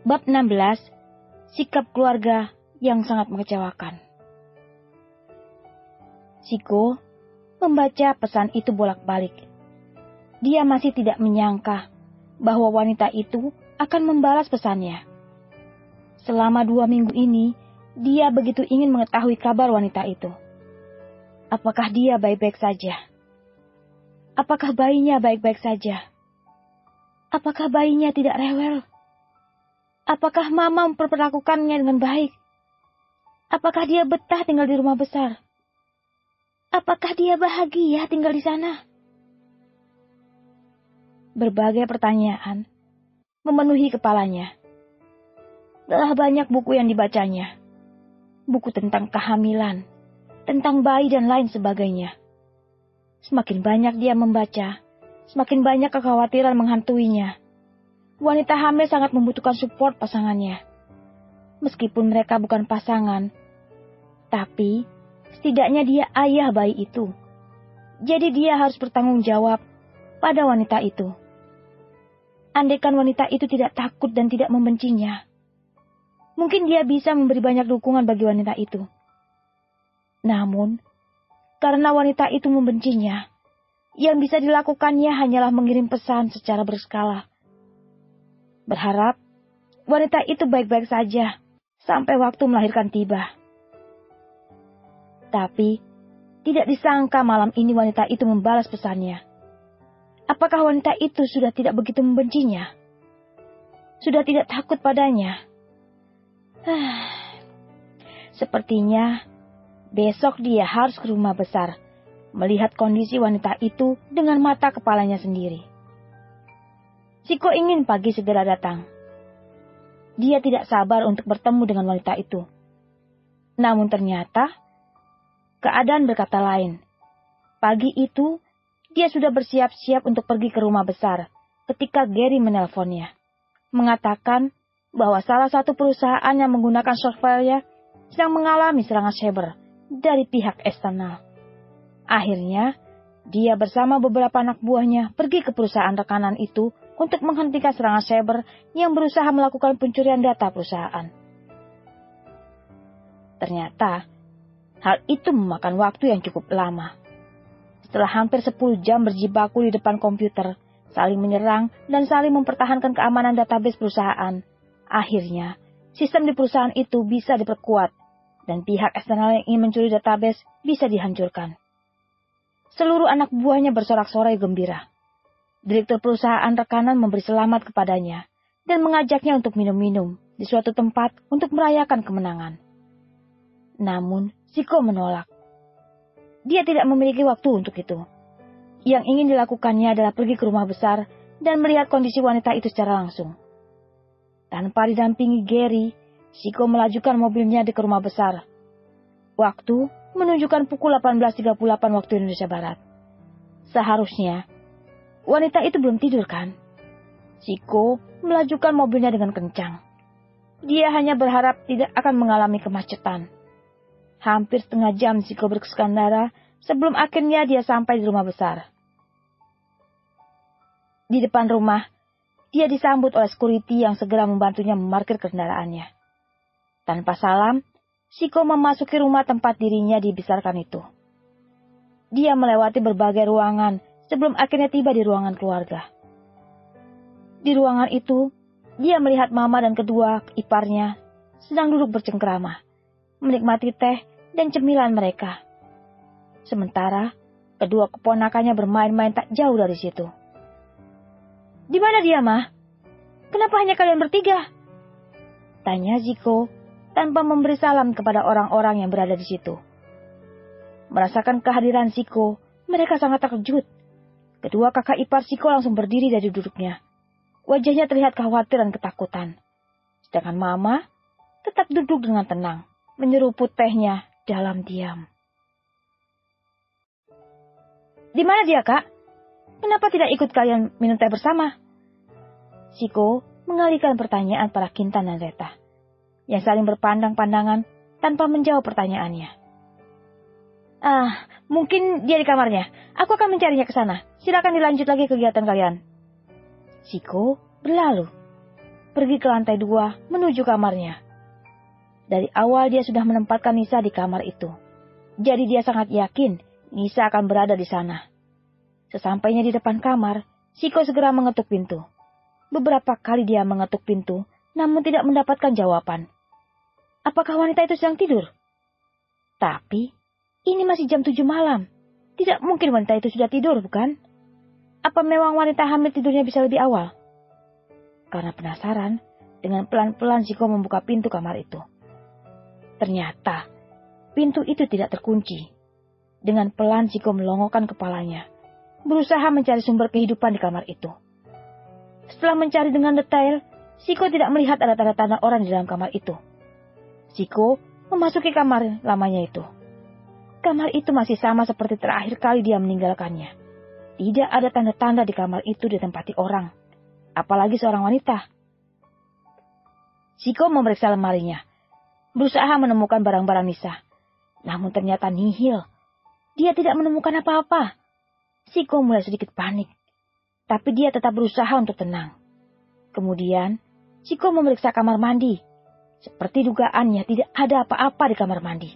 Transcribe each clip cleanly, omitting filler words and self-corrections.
Bab 16, Sikap Keluarga yang Sangat Mengecewakan. Shiko membaca pesan itu bolak-balik. Dia masih tidak menyangka bahwa wanita itu akan membalas pesannya. Selama 2 minggu ini, dia begitu ingin mengetahui kabar wanita itu. Apakah dia baik-baik saja? Apakah bayinya baik-baik saja? Apakah bayinya tidak rewel? Apakah mama memperlakukannya dengan baik? Apakah dia betah tinggal di rumah besar? Apakah dia bahagia tinggal di sana? Berbagai pertanyaan memenuhi kepalanya. Telah banyak buku yang dibacanya. Buku tentang kehamilan, tentang bayi dan lain sebagainya. Semakin banyak dia membaca, semakin banyak kekhawatiran menghantuinya. Wanita hamil sangat membutuhkan support pasangannya. Meskipun mereka bukan pasangan, tapi setidaknya dia ayah bayi itu. Jadi dia harus bertanggung jawab pada wanita itu. Andaikan wanita itu tidak takut dan tidak membencinya, mungkin dia bisa memberi banyak dukungan bagi wanita itu. Namun, karena wanita itu membencinya, yang bisa dilakukannya hanyalah mengirim pesan secara berskala. Berharap wanita itu baik-baik saja sampai waktu melahirkan tiba. Tapi, tidak disangka malam ini wanita itu membalas pesannya. Apakah wanita itu sudah tidak begitu membencinya? Sudah tidak takut padanya? Sepertinya besok dia harus ke rumah besar, melihat kondisi wanita itu dengan mata kepalanya sendiri. Shiko ingin pagi segera datang. Dia tidak sabar untuk bertemu dengan wanita itu. Namun ternyata, keadaan berkata lain. Pagi itu, dia sudah bersiap-siap untuk pergi ke rumah besar ketika Gary menelponnya, mengatakan bahwa salah satu perusahaan yang menggunakan software-nya sedang mengalami serangan cyber dari pihak eksternal. Akhirnya, dia bersama beberapa anak buahnya pergi ke perusahaan rekanan itu untuk menghentikan serangan cyber yang berusaha melakukan pencurian data perusahaan. Ternyata, hal itu memakan waktu yang cukup lama. Setelah hampir 10 jam berjibaku di depan komputer, saling menyerang dan saling mempertahankan keamanan database perusahaan, akhirnya sistem di perusahaan itu bisa diperkuat dan pihak eksternal yang ingin mencuri database bisa dihancurkan. Seluruh anak buahnya bersorak-sorai gembira. Direktur perusahaan rekanan memberi selamat kepadanya dan mengajaknya untuk minum-minum di suatu tempat untuk merayakan kemenangan. Namun, Shiko menolak. Dia tidak memiliki waktu untuk itu. Yang ingin dilakukannya adalah pergi ke rumah besar dan melihat kondisi wanita itu secara langsung. Tanpa didampingi Gary, Shiko melajukan mobilnya ke rumah besar. Waktu menunjukkan pukul 18.38 waktu Indonesia Barat. Seharusnya, wanita itu belum tidur kan? Shiko melajukan mobilnya dengan kencang. Dia hanya berharap tidak akan mengalami kemacetan. Hampir setengah jam Shiko berkeskandara sebelum akhirnya dia sampai di rumah besar. Di depan rumah, dia disambut oleh security yang segera membantunya memarkir kendaraannya. Tanpa salam, Shiko memasuki rumah tempat dirinya dibesarkan itu. Dia melewati berbagai ruangan sebelum akhirnya tiba di ruangan keluarga. Di ruangan itu, dia melihat mama dan kedua iparnya sedang duduk bercengkrama, menikmati teh dan cemilan mereka. Sementara, kedua keponakannya bermain-main tak jauh dari situ. "Di mana dia, Ma? Kenapa hanya kalian bertiga?" tanya Shiko tanpa memberi salam kepada orang-orang yang berada di situ. Merasakan kehadiran Shiko, mereka sangat terkejut. Kedua kakak ipar Shiko langsung berdiri dari duduknya. Wajahnya terlihat khawatir dan ketakutan. Sedangkan Mama tetap duduk dengan tenang, menyeruput tehnya dalam diam. "Di mana dia, Kak? Kenapa tidak ikut kalian minum teh bersama?" Shiko mengalihkan pertanyaan para Kintan dan Reta, yang saling berpandang-pandangan tanpa menjawab pertanyaannya. Mungkin dia di kamarnya. Aku akan mencarinya ke sana. Silakan dilanjut lagi kegiatan kalian." Shiko berlalu. pergi ke lantai 2 menuju kamarnya. Dari awal dia sudah menempatkan Nisa di kamar itu. Jadi dia sangat yakin Nisa akan berada di sana. Sesampainya di depan kamar, Chiko segera mengetuk pintu. Beberapa kali dia mengetuk pintu, namun tidak mendapatkan jawaban. Apakah wanita itu sedang tidur? Tapi, ini masih jam 7 malam. Tidak mungkin wanita itu sudah tidur, bukan? Apa memang wanita hamil tidurnya bisa lebih awal? Karena penasaran, dengan pelan-pelan Chiko membuka pintu kamar itu. Ternyata, pintu itu tidak terkunci. Dengan pelan Chiko melongokkan kepalanya, berusaha mencari sumber kehidupan di kamar itu. Setelah mencari dengan detail, Chiko tidak melihat ada tanda-tanda orang di dalam kamar itu. Chiko memasuki kamar lamanya itu. Kamar itu masih sama seperti terakhir kali dia meninggalkannya. Tidak ada tanda-tanda di kamar itu ditempati orang, apalagi seorang wanita. Chiko memeriksa lemarinya, berusaha menemukan barang-barang Nisa. Namun ternyata nihil. Dia tidak menemukan apa-apa. Chiko mulai sedikit panik. Tapi dia tetap berusaha untuk tenang. Kemudian, Chiko memeriksa kamar mandi. Seperti dugaannya, tidak ada apa-apa di kamar mandi.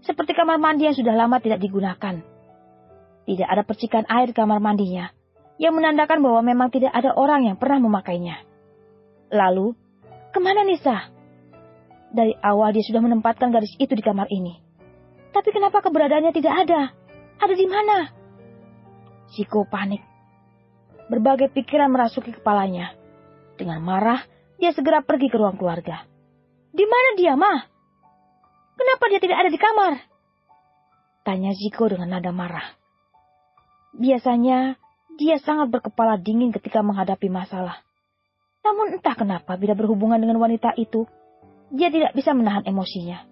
Seperti kamar mandi yang sudah lama tidak digunakan. Tidak ada percikan air di kamar mandinya, yang menandakan bahwa memang tidak ada orang yang pernah memakainya. Lalu, kemana Nisa? Dari awal dia sudah menempatkan gadis itu di kamar ini. Tapi kenapa keberadaannya tidak ada? Ada di mana? Chiko panik. Berbagai pikiran merasuki kepalanya. Dengan marah, dia segera pergi ke ruang keluarga. Di mana dia, Ma? Kenapa dia tidak ada di kamar? Tanya Chiko dengan nada marah. Biasanya, dia sangat berkepala dingin ketika menghadapi masalah. Namun entah kenapa bila berhubungan dengan wanita itu, dia tidak bisa menahan emosinya.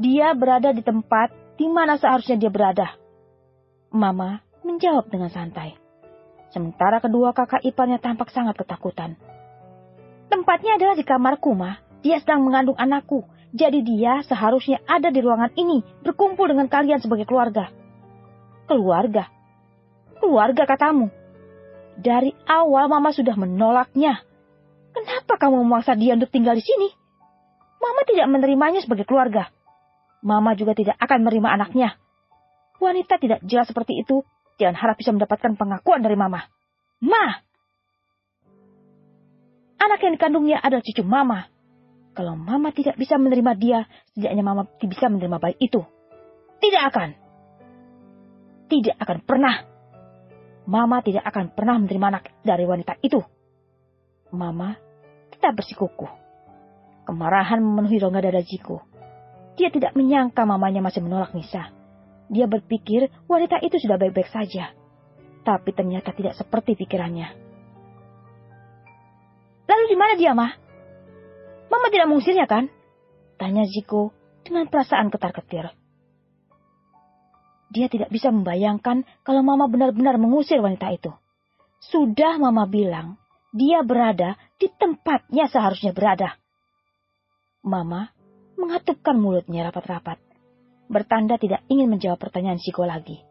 Dia berada di tempat di mana seharusnya dia berada. Mama menjawab dengan santai. Sementara kedua kakak iparnya tampak sangat ketakutan. Tempatnya adalah di kamarku, Ma. Dia sedang mengandung anakku. Jadi dia seharusnya ada di ruangan ini, berkumpul dengan kalian sebagai keluarga. Keluarga? Keluarga katamu? Dari awal Mama sudah menolaknya. Kenapa kamu memaksa dia untuk tinggal di sini? Mama tidak menerimanya sebagai keluarga. Mama juga tidak akan menerima anaknya. Wanita tidak jelas seperti itu, jangan harap bisa mendapatkan pengakuan dari Mama. Ma! Anak yang dikandungnya adalah cucu Mama. Kalau Mama tidak bisa menerima dia, setidaknya Mama bisa menerima bayi itu. Tidak akan. Tidak akan pernah. Mama tidak akan pernah menerima anak dari wanita itu. Mama tetap bersikukuh. Kemarahan memenuhi rongga dada Chiko. Dia tidak menyangka mamanya masih menolak Nisa. Dia berpikir wanita itu sudah baik-baik saja. Tapi ternyata tidak seperti pikirannya. Lalu di mana dia, Ma? Mama tidak mengusirnya, kan? Tanya Chiko dengan perasaan ketar-ketir. Dia tidak bisa membayangkan kalau Mama benar-benar mengusir wanita itu. Sudah Mama bilang, dia berada di tempatnya seharusnya berada. Mama mengatupkan mulutnya rapat-rapat, bertanda tidak ingin menjawab pertanyaan Chiko lagi.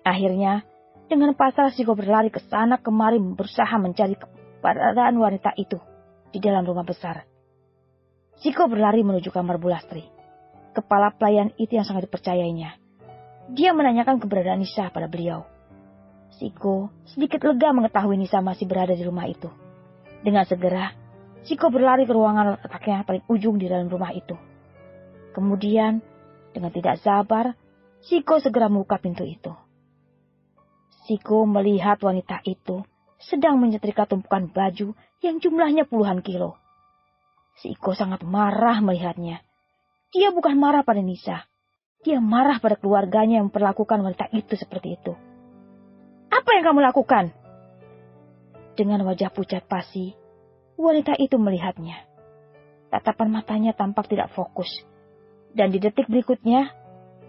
Akhirnya, dengan pasrah Chiko berlari ke sana kemari berusaha mencari keberadaan wanita itu di dalam rumah besar. Chiko berlari menuju kamar Bu Lastri, kepala pelayan itu yang sangat dipercayainya. Dia menanyakan keberadaan Nisa pada beliau. Chiko sedikit lega mengetahui Nisa masih berada di rumah itu. Dengan segera, Chiko berlari ke ruangan letaknya paling ujung di dalam rumah itu. Kemudian, dengan tidak sabar, Chiko segera membuka pintu itu. Chiko melihat wanita itu sedang menyetrika tumpukan baju yang jumlahnya puluhan kilo. Chiko sangat marah melihatnya. Dia bukan marah pada Nisa. Dia marah pada keluarganya yang memperlakukan wanita itu seperti itu. Apa yang kamu lakukan? Dengan wajah pucat pasi, wanita itu melihatnya. Tatapan matanya tampak tidak fokus. Dan di detik berikutnya,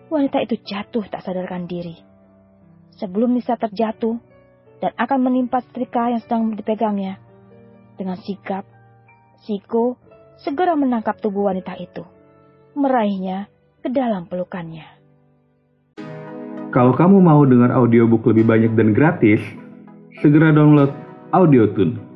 wanita itu jatuh tak sadarkan diri. Sebelum Nisa terjatuh dan akan menimpa setrika yang sedang dipegangnya, dengan sigap, Chiko segera menangkap tubuh wanita itu, meraihnya ke dalam pelukannya. Kalau kamu mau dengar audiobook lebih banyak dan gratis, segera download Audiotune.